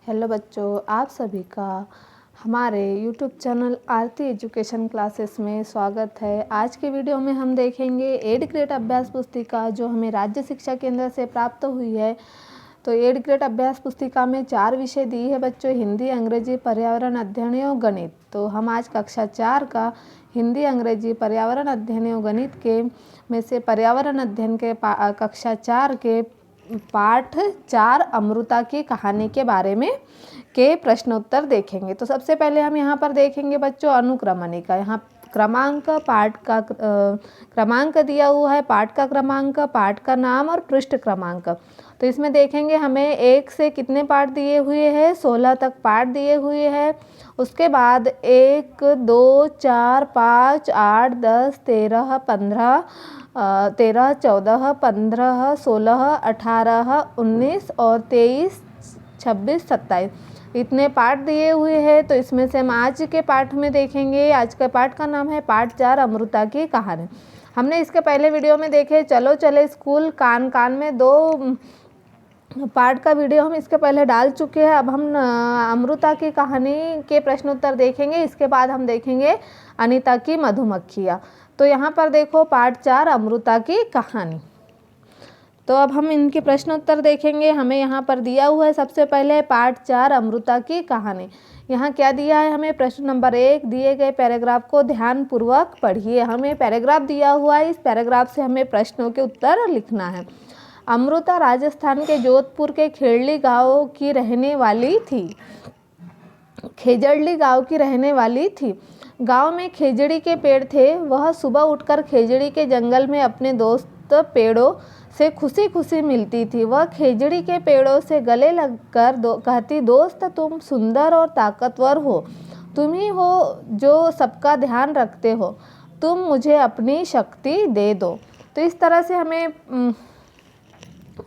Hello बच्चों, आप सभी का हमारे यूट्यूब चैनल आरती एजुकेशन क्लासेस में स्वागत है। आज के वीडियो में हम देखेंगे 8th ग्रेड अभ्यास पुस्तिका जो हमें राज्य शिक्षा केंद्र से प्राप्त हुई है। तो 8th ग्रेड अभ्यास पुस्तिका में 4 विषय दी है बच्चों, हिंदी, अंग्रेजी, पर्यावरण अध्ययन और गणित। तो हम आज कक्षा 4 का हिंदी, अंग्रेजी, पर्यावरण अध्ययन और गणित के में से पर्यावरण अध्ययन के कक्षा 4 के पाठ 4 अमृता की कहानी के बारे में के प्रश्नोत्तर देखेंगे। तो सबसे पहले हम यहाँ पर देखेंगे बच्चों अनुक्रमणिका। यहाँ क्रमांक, पाठ का क्रमांक दिया हुआ है, पाठ का क्रमांक, पाठ का नाम और पृष्ठ क्रमांक। तो इसमें देखेंगे हमें 1 से कितने पाठ दिए हुए हैं, 16 तक पाठ दिए हुए हैं। उसके बाद 1, 2, 4, 5, 8, 10, 13, 15, 13, 14, 15, 16, 18, 19 और 23, 26, 27 इतने पाठ दिए हुए हैं। तो इसमें से हम आज के पाठ में देखेंगे। आज के पाठ का नाम है पाठ 4 अमृता की कहानी। हमने इसके पहले वीडियो में देखे चलो चले स्कूल, कान कान में 2 पाठ का वीडियो हम इसके पहले डाल चुके हैं। अब हम अमृता की कहानी के प्रश्नोत्तर देखेंगे। इसके बाद हम देखेंगे अनीता की मधुमक्खियाँ। तो यहाँ पर देखो पाठ 4 अमृता की कहानी। तो अब हम इनके प्रश्नोत्तर देखेंगे। हमें यहाँ पर दिया हुआ है सबसे पहले पाठ 4 अमृता की कहानी। यहाँ क्या दिया है हमें, प्रश्न नंबर 1, दिए गए पैराग्राफ को ध्यानपूर्वक पढ़िए। हमें पैराग्राफ दिया हुआ है, इस पैराग्राफ से हमें प्रश्नों के उत्तर लिखना है। अमृता राजस्थान के जोधपुर के खेजड़ी गाँव की रहने वाली थी। खेजड़ी गाँव की रहने वाली थी। गाँव में खेजड़ी के पेड़ थे। वह सुबह उठकर खेजड़ी के जंगल में अपने दोस्त पेड़ों से खुशी खुशी मिलती थी। वह खेजड़ी के पेड़ों से गले लगकर कहती, दोस्त तुम सुंदर और ताकतवर हो, तुम ही हो जो सबका ध्यान रखते हो, तुम मुझे अपनी शक्ति दे दो। तो इस तरह से हमें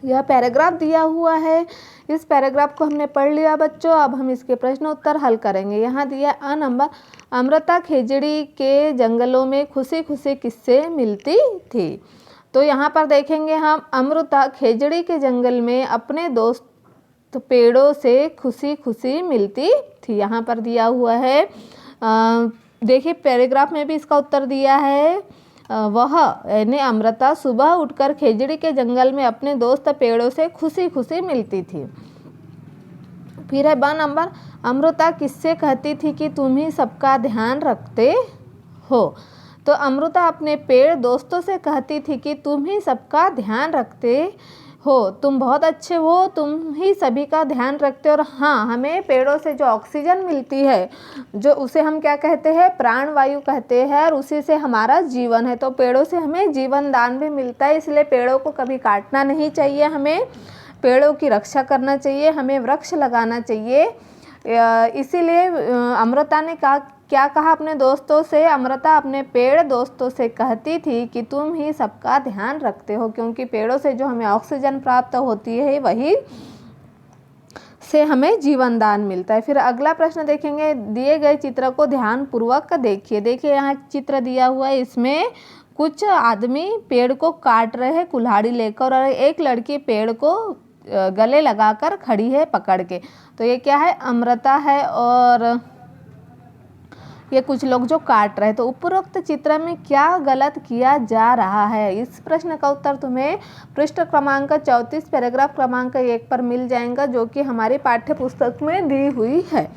यह पैराग्राफ दिया हुआ है। इस पैराग्राफ को हमने पढ़ लिया बच्चों। अब हम इसके प्रश्न उत्तर हल करेंगे। यहाँ दिया अ नंबर, अमृता खेजड़ी के जंगलों में खुशी खुशी किससे मिलती थी। तो यहाँ पर देखेंगे हम, अमृता खेजड़ी के जंगल में अपने दोस्त पेड़ों से खुशी खुशी मिलती थी। यहाँ पर दिया हुआ है, देखिए पैराग्राफ में भी इसका उत्तर दिया है। वह यानी अमृता सुबह उठकर खेजड़ी के जंगल में अपने दोस्त पेड़ों से खुशी खुशी मिलती थी। फिर है ब नंबर, अमृता किससे कहती थी कि तुम ही सबका ध्यान रखते हो। तो अमृता अपने पेड़ दोस्तों से कहती थी कि तुम ही सबका ध्यान रखते हो, तुम बहुत अच्छे हो, तुम ही सभी का ध्यान रखते हो। और हाँ, हमें पेड़ों से जो ऑक्सीजन मिलती है, जो उसे हम क्या कहते हैं, प्राण वायु कहते हैं, और उसी से हमारा जीवन है। तो पेड़ों से हमें जीवन दान भी मिलता है, इसलिए पेड़ों को कभी काटना नहीं चाहिए। हमें पेड़ों की रक्षा करना चाहिए, हमें वृक्ष लगाना चाहिए। इसीलिए अमृता ने क्या कहा अपने दोस्तों से, अमृता अपने पेड़ दोस्तों से कहती थी कि तुम ही सबका ध्यान रखते हो, क्योंकि पेड़ों से जो हमें ऑक्सीजन प्राप्त होती है वही से हमें जीवन दान मिलता है। फिर अगला प्रश्न देखेंगे, दिए गए चित्र को ध्यानपूर्वक देखिए। देखिए यहाँ चित्र दिया हुआ है, इसमें कुछ आदमी पेड़ को काट रहे हैं कुल्हाड़ी लेकर, और एक लड़की पेड़ को गले लगाकर खड़ी है पकड़ के। तो ये क्या है, अमृता है, और ये कुछ लोग जो काट रहे हैं। तो उपरोक्त चित्र में क्या गलत किया जा रहा है, इस प्रश्न का उत्तर तुम्हें पृष्ठ क्रमांक 34 पैराग्राफ क्रमांक 1 पर मिल जाएगा, जो कि हमारी पाठ्य पुस्तक में दी हुई है।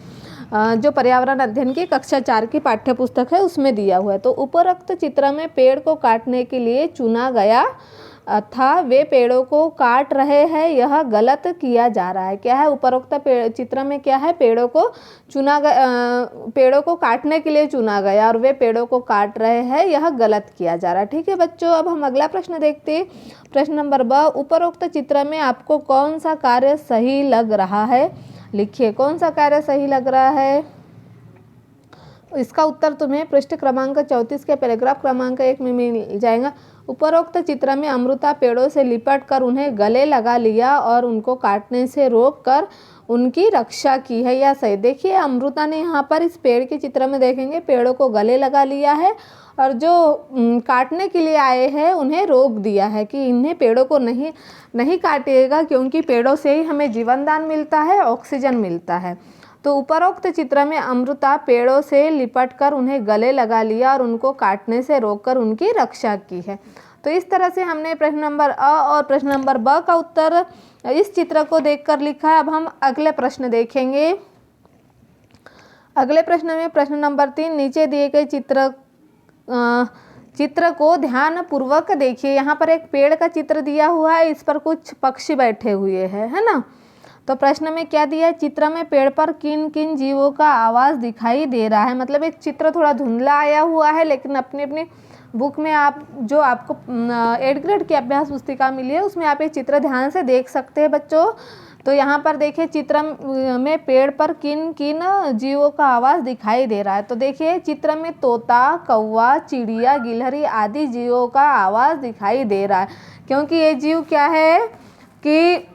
जो पर्यावरण अध्ययन की कक्षा 4 की पाठ्य पुस्तक है उसमें दिया हुआ है। तो उपरोक्त चित्र में पेड़ को काटने के लिए चुना गया था, वे पेड़ों को काट रहे हैं, यह गलत किया जा रहा है। क्या है, उपरोक्त चित्र में क्या है, पेड़ों को काटने के लिए चुना गया और वे पेड़ों को काट रहे हैं, यह गलत किया जा रहा है। ठीक है बच्चों, अब हम अगला प्रश्न देखते हैं। प्रश्न नंबर ब, उपरोक्त चित्र में आपको कौन सा कार्य सही लग रहा है, लिखिए कौन सा कार्य सही लग रहा है। इसका उत्तर तुम्हें पृष्ठ क्रमांक 34 के पैराग्राफ क्रमांक 1 में मिल जाएगा। उपरोक्त चित्र में अमृता पेड़ों से लिपट कर उन्हें गले लगा लिया और उनको काटने से रोक कर उनकी रक्षा की है, या सही। देखिए अमृता ने यहाँ पर इस पेड़ के चित्र में देखेंगे पेड़ों को गले लगा लिया है और जो काटने के लिए आए हैं उन्हें रोक दिया है कि इन्हें पेड़ों को नहीं काटिएगा, क्योंकि पेड़ों से ही हमें जीवन दान मिलता है, ऑक्सीजन मिलता है। तो उपरोक्त चित्र में अमृता पेड़ों से लिपटकर उन्हें गले लगा लिया और उनको काटने से रोककर उनकी रक्षा की है। तो इस तरह से हमने प्रश्न नंबर अ और प्रश्न नंबर ब का उत्तर इस चित्र को देखकर लिखा है। अब हम अगले प्रश्न देखेंगे। अगले प्रश्न में प्रश्न नंबर 3, नीचे दिए गए चित्र को ध्यान पूर्वक देखिए। यहाँ पर एक पेड़ का चित्र दिया हुआ है, इस पर कुछ पक्षी बैठे हुए हैं, है ना। तो प्रश्न में क्या दिया है, चित्र में पेड़ पर किन किन जीवों का आवाज़ दिखाई दे रहा है। मतलब एक चित्र थोड़ा धुंधला आया हुआ है, लेकिन अपनी अपनी बुक में आप जो आपको 8th ग्रेड की अभ्यास पुस्तिका मिली है उसमें आप ये चित्र ध्यान से देख सकते हैं बच्चों। तो यहाँ पर देखिए चित्र में पेड़ पर किन किन जीवों का आवाज़ दिखाई दे रहा है। तो देखिए चित्र में तोता, कौवा, चिड़िया, गिलहरी आदि जीवों का आवाज़ दिखाई दे रहा है, क्योंकि ये जीव क्या है कि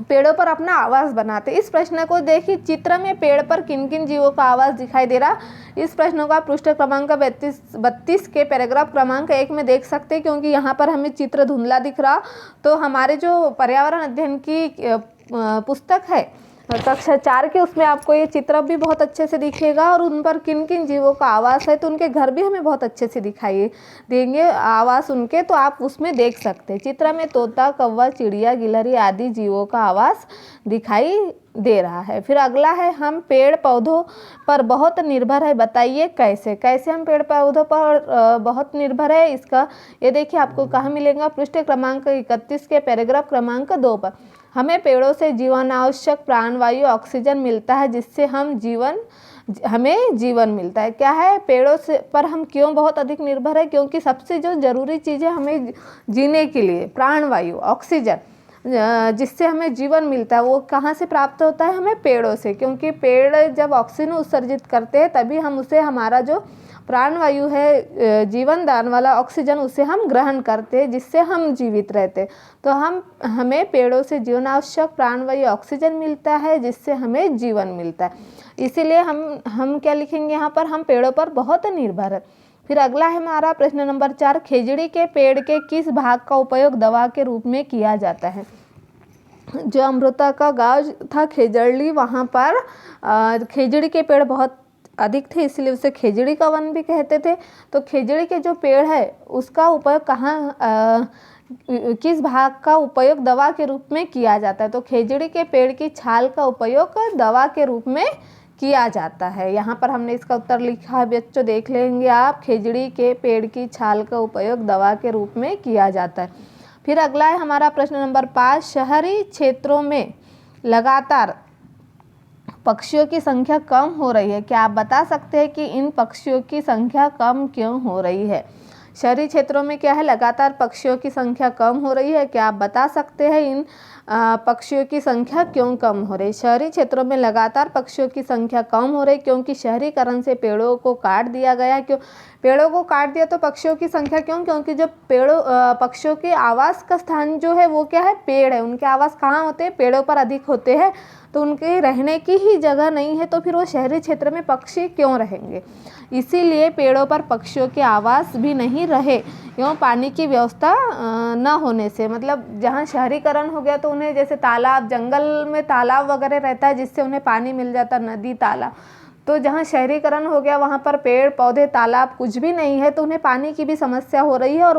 पेड़ों पर अपना आवाज़ बनाते। इस प्रश्न को देखिए, चित्र में पेड़ पर किन किन जीवों का आवाज़ दिखाई दे रहा। इस प्रश्न को आप पृष्ठ क्रमांक 32 के पैराग्राफ क्रमांक 1 में देख सकते हैं, क्योंकि यहाँ पर हमें चित्र धुंधला दिख रहा। तो हमारे जो पर्यावरण अध्ययन की पुस्तक है कक्षा 4 के, उसमें आपको ये चित्र भी बहुत अच्छे से दिखेगा और उन पर किन किन जीवों का आवास है, तो उनके घर भी हमें बहुत अच्छे से दिखाई देंगे आवास उनके, तो आप उसमें देख सकते हैं। चित्र में तोता, कौवा, चिड़िया, गिलहरी आदि जीवों का आवास दिखाई दे रहा है। फिर अगला है, हम पेड़ पौधों पर बहुत निर्भर है, बताइए कैसे। कैसे हम पेड़ पौधों पर बहुत निर्भर है, इसका ये देखिए आपको कहाँ मिलेगा, पृष्ठ क्रमांक 31 के पैराग्राफ क्रमांक 2 पर। हमें पेड़ों से जीवन आवश्यक प्राणवायु ऑक्सीजन मिलता है, जिससे हमें जीवन मिलता है। क्या है, पेड़ों से पर हम क्यों बहुत अधिक निर्भर है, क्योंकि सबसे जो जरूरी चीज़ है हमें जीने के लिए, प्राणवायु ऑक्सीजन जिससे हमें जीवन मिलता है, वो कहाँ से प्राप्त होता है, हमें पेड़ों से। क्योंकि पेड़ जब ऑक्सीजन उत्सर्जित करते हैं तभी हम उसे, हमारा जो प्राणवायु है, जीवन दान वाला ऑक्सीजन, उसे हम ग्रहण करते हैं, जिससे हम जीवित रहते हैं। तो हमें पेड़ों से जीवन आवश्यक प्राणवायु ऑक्सीजन मिलता है, जिससे हमें जीवन मिलता है। इसीलिए हम क्या लिखेंगे यहाँ पर, हम पेड़ों पर बहुत निर्भर है। फिर अगला है हमारा प्रश्न नंबर 4, खेजड़ी के पेड़ के किस भाग का उपयोग दवा के रूप में किया जाता है। जो अमृता का गांव था खेजड़ी, वहाँ पर खेजड़ी के पेड़ बहुत अधिक थे, इसलिए उसे खेजड़ी का वन भी कहते थे। तो खेजड़ी के जो पेड़ है उसका उपयोग किस भाग का उपयोग दवा के रूप में किया जाता है। तो खेजड़ी के पेड़ की छाल का उपयोग दवा के रूप में किया जाता है। यहाँ पर हमने इसका उत्तर लिखा है बच्चों, देख लेंगे आप। खेजड़ी के पेड़ की छाल का उपयोग दवा के रूप में किया जाता है। फिर अगला है हमारा प्रश्न नंबर 5, शहरी क्षेत्रों में लगातार पक्षियों की संख्या कम हो रही है। क्या आप बता सकते हैं कि इन पक्षियों की संख्या कम क्यों हो रही है। शहरी क्षेत्रों में क्या है, लगातार पक्षियों की संख्या कम हो रही है। क्या आप बता सकते हैं इन पक्षियों की संख्या क्यों कम हो रही है। शहरी क्षेत्रों में लगातार पक्षियों की संख्या कम हो रही है क्योंकि शहरीकरण से पेड़ों को काट दिया गया है। क्यों पेड़ों को काट दिया तो पक्षियों की संख्या क्यों, क्योंकि जब पक्षियों के आवास का स्थान जो है वो क्या है, पेड़ है। उनके आवास कहाँ होते हैं, पेड़ों पर अधिक होते हैं। तो उनके रहने की ही जगह नहीं है, तो फिर वो शहरी क्षेत्र में पक्षी क्यों रहेंगे। इसीलिए पेड़ों पर पक्षियों के आवास भी नहीं रहे, क्यों, पानी की व्यवस्था न होने से। मतलब जहाँ शहरीकरण हो गया तो उन्हें, जैसे तालाब, जंगल में तालाब वगैरह रहता है जिससे उन्हें पानी मिल जाता, नदी, तालाब। तो जहाँ शहरीकरण हो गया वहाँ पर पेड़ पौधे, तालाब कुछ भी नहीं है, तो उन्हें पानी की भी समस्या हो रही है और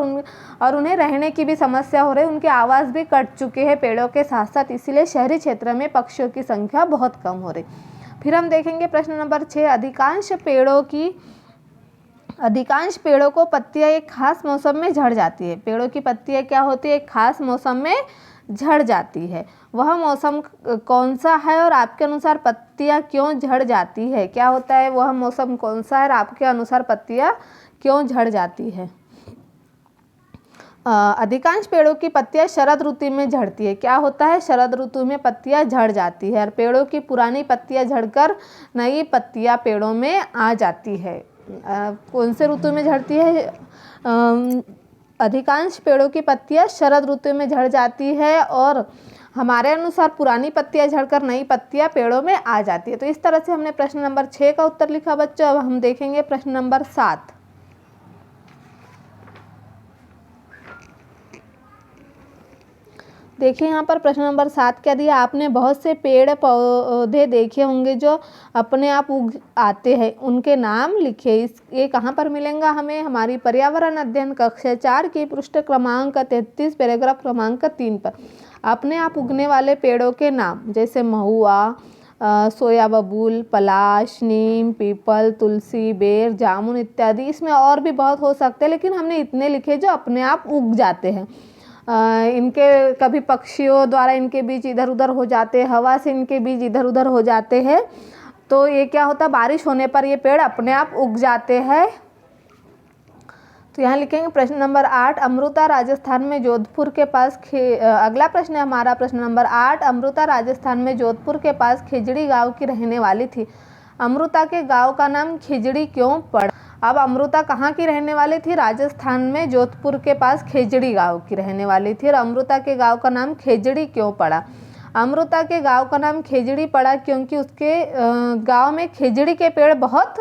उन्हें रहने की भी समस्या हो रही है। उनके आवास भी कट चुके हैं पेड़ों के साथ साथ, इसीलिए शहरी क्षेत्र में पक्षियों की संख्या बहुत कम हो रही। फिर हम देखेंगे प्रश्न नंबर 6, अधिकांश पेड़ों को पत्तियां एक खास मौसम में झड़ जाती है। पेड़ों की पत्तियां क्या होती है, एक खास मौसम में झड़ जाती है। वह मौसम कौन सा है और आपके अनुसार पत्तियां क्यों झड़ जाती है। क्या होता है, वह मौसम कौन सा है और आपके अनुसार पत्तियां क्यों झड़ जाती है। अधिकांश पेड़ों की पत्तियां शरद ऋतु में झड़ती है। क्या होता है, शरद ऋतु में पत्तियां झड़ जाती है और पेड़ों की पुरानी पत्तियां झड़कर नई पत्तियां पेड़ों में आ जाती है। कौन से ऋतु में झड़ती है, अधिकांश पेड़ों की पत्तियां शरद ऋतु में झड़ जाती है और हमारे अनुसार पुरानी पत्तियां झड़कर नई पत्तियां पेड़ों में आ जाती है। तो इस तरह से हमने प्रश्न नंबर 6 का उत्तर लिखा बच्चों। अब हम देखेंगे प्रश्न नंबर 7। देखिए यहाँ पर प्रश्न नंबर 7 क्या दिया, आपने बहुत से पेड़ पौधे देखे होंगे जो अपने आप उग आते हैं, उनके नाम लिखे। ये कहाँ पर मिलेगा हमें, हमारी पर्यावरण अध्ययन कक्षा 4 की पृष्ठ क्रमांक 33 पैराग्राफ क्रमांक 3 पर। अपने आप उगने वाले पेड़ों के नाम जैसे महुआ, सोया बबूल, पलाश, नीम, पीपल, तुलसी, बेर, जामुन इत्यादि। इसमें और भी बहुत हो सकते हैं, लेकिन हमने इतने लिखे जो अपने आप उग जाते हैं। इनके कभी पक्षियों द्वारा इनके बीज इधर उधर हो जाते हैं, हवा से इनके बीज इधर उधर हो जाते हैं, तो ये क्या होता है, बारिश होने पर ये पेड़ अपने आप उग जाते हैं। तो यहाँ लिखेंगे प्रश्न नंबर 8, अमृता राजस्थान में जोधपुर के पास अगला प्रश्न है हमारा प्रश्न नंबर 8। अमृता राजस्थान में जोधपुर के पास खिजड़ी गांव की रहने वाली थी। अमृता के गांव का नाम खिजड़ी क्यों पड़ा। अब अमृता कहाँ की रहने वाली थी, राजस्थान में जोधपुर के पास खेजड़ी गांव की रहने वाली थी। और अमृता के गांव का नाम खेजड़ी क्यों पड़ा। अमृता के गांव का नाम खेजड़ी पड़ा क्योंकि उसके गांव में खेजड़ी के पेड़ बहुत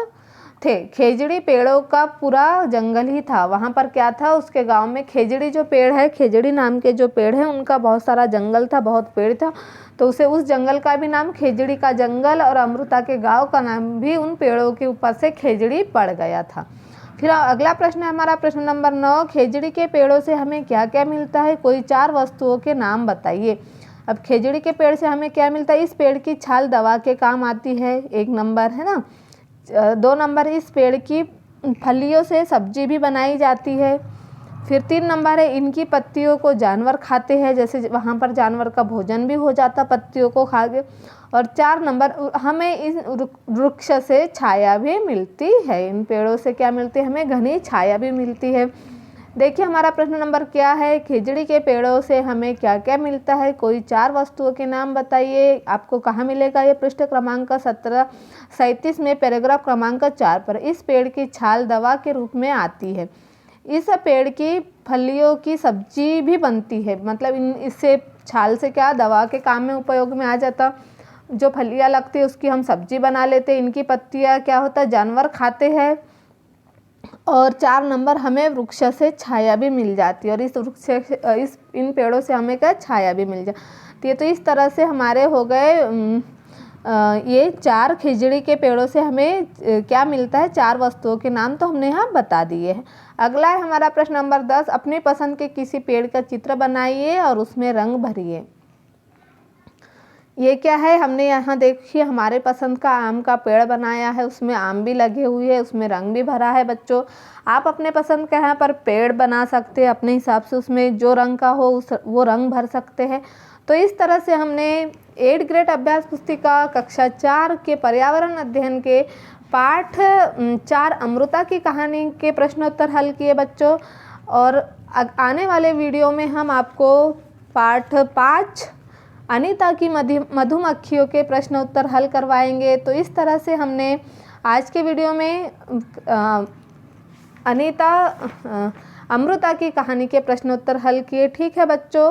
थे। खेजड़ी पेड़ों का पूरा जंगल ही था। वहाँ पर क्या था, उसके गांव में खेजड़ी जो पेड़ है, खेजड़ी नाम के जो पेड़ है, उनका बहुत सारा जंगल था, बहुत पेड़ था, तो उसे उस जंगल का भी नाम खेजड़ी का जंगल, और अमृता के गांव का नाम भी उन पेड़ों के ऊपर से खेजड़ी पड़ गया था। फिर अगला प्रश्न है हमारा प्रश्न नंबर 9, खेजड़ी के पेड़ों से हमें क्या क्या मिलता है, कोई 4 वस्तुओं के नाम बताइए। अब खेजड़ी के पेड़ से हमें क्या मिलता है, इस पेड़ की छाल दवा के काम आती है, 1 नंबर है ना। 2 नंबर, इस पेड़ की फलियों से सब्जी भी बनाई जाती है। फिर 3 नंबर है, इनकी पत्तियों को जानवर खाते हैं, जैसे वहाँ पर जानवर का भोजन भी हो जाता पत्तियों को खा के। और 4 नंबर, हमें इस वृक्ष से छाया भी मिलती है। इन पेड़ों से क्या मिलती है, हमें घनी छाया भी मिलती है। देखिए हमारा प्रश्न नंबर क्या है, खिजड़ी के पेड़ों से हमें क्या क्या मिलता है, कोई 4 वस्तुओं के नाम बताइए। आपको कहाँ मिलेगा, ये पृष्ठ क्रमांक 37 में पैराग्राफ क्रमांक 4 पर। इस पेड़ की छाल दवा के रूप में आती है। इस पेड़ की फलियों की सब्जी भी बनती है, मतलब इससे छाल से क्या दवा के काम में उपयोग में आ जाता। जो फलियाँ लगती है उसकी हम सब्जी बना लेते। इनकी पत्तियाँ क्या होता है, जानवर खाते हैं। और 4 नंबर, हमें वृक्ष से छाया भी मिल जाती है, और इस वृक्ष इन पेड़ों से हमें क्या छाया भी मिल जाती है। तो इस तरह से हमारे हो गए ये 4 खिजड़ी के पेड़ों से हमें क्या मिलता है, 4 वस्तुओं के नाम तो हमने यहाँ बता दिए हैं। अगला है हमारा प्रश्न नंबर 10, अपनी पसंद के किसी पेड़ का चित्र बनाइए और उसमें रंग भरिए। ये क्या है, हमने यहाँ देखिए हमारे पसंद का आम का पेड़ बनाया है, उसमें आम भी लगे हुए हैं, उसमें रंग भी भरा है। बच्चों आप अपने पसंद का यहाँ पर पेड़ बना सकते हैं, अपने हिसाब से उसमें जो रंग का हो वो रंग भर सकते हैं। तो इस तरह से हमने 8th ग्रेड अभ्यास पुस्तिका कक्षा 4 के पर्यावरण अध्ययन के पाठ 4 अमृता की कहानी के प्रश्नोत्तर हल किए बच्चों। और आने वाले वीडियो में हम आपको पाठ 5 अनीता की मधुमक्खियों के प्रश्न उत्तर हल करवाएंगे। तो इस तरह से हमने आज के वीडियो में अमृता की कहानी के प्रश्न उत्तर हल किए। ठीक है बच्चों।